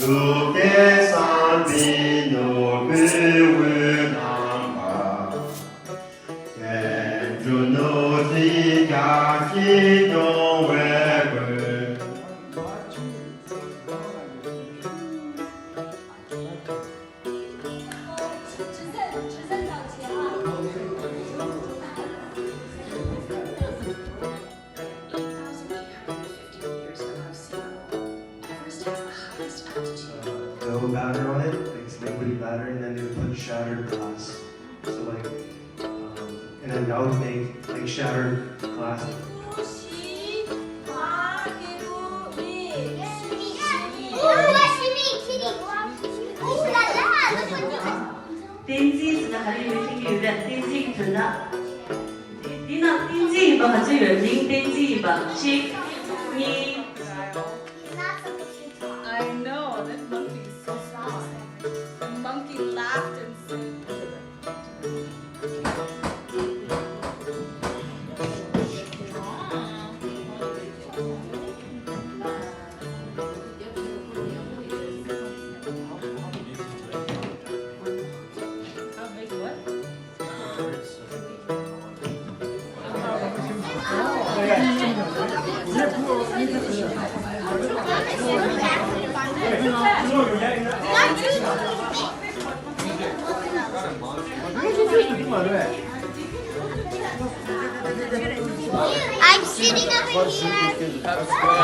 주께 산비 높이 나가 주노지 가시 동외을 No batter on it, like it's liquidy batter, and then they would put shattered glass. So like, and then that would make like shattered glass. 땡지是还有一个人땡지 전화 디나 땡지 봐 같이 열린 땡지 봐 시, 니 I know, that monkey is so smart. The monkey laughed and said, I'll make what? I'm sitting over here.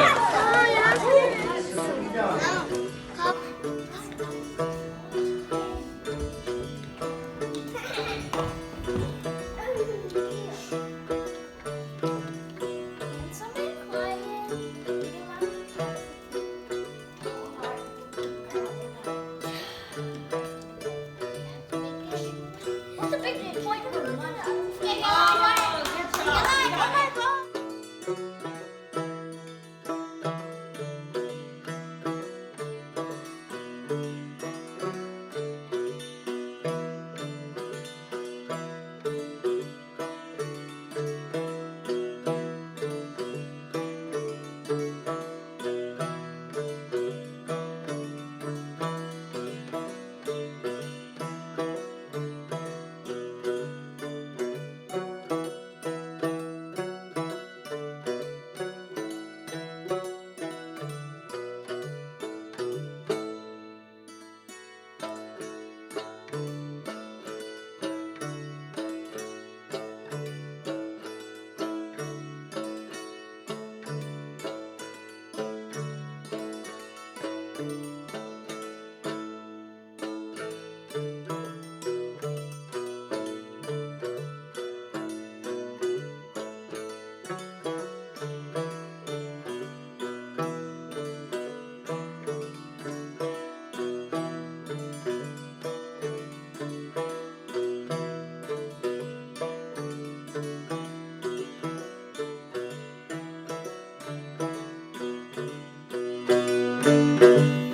Somebody quiet. What's the big thing? Point to the one. Thank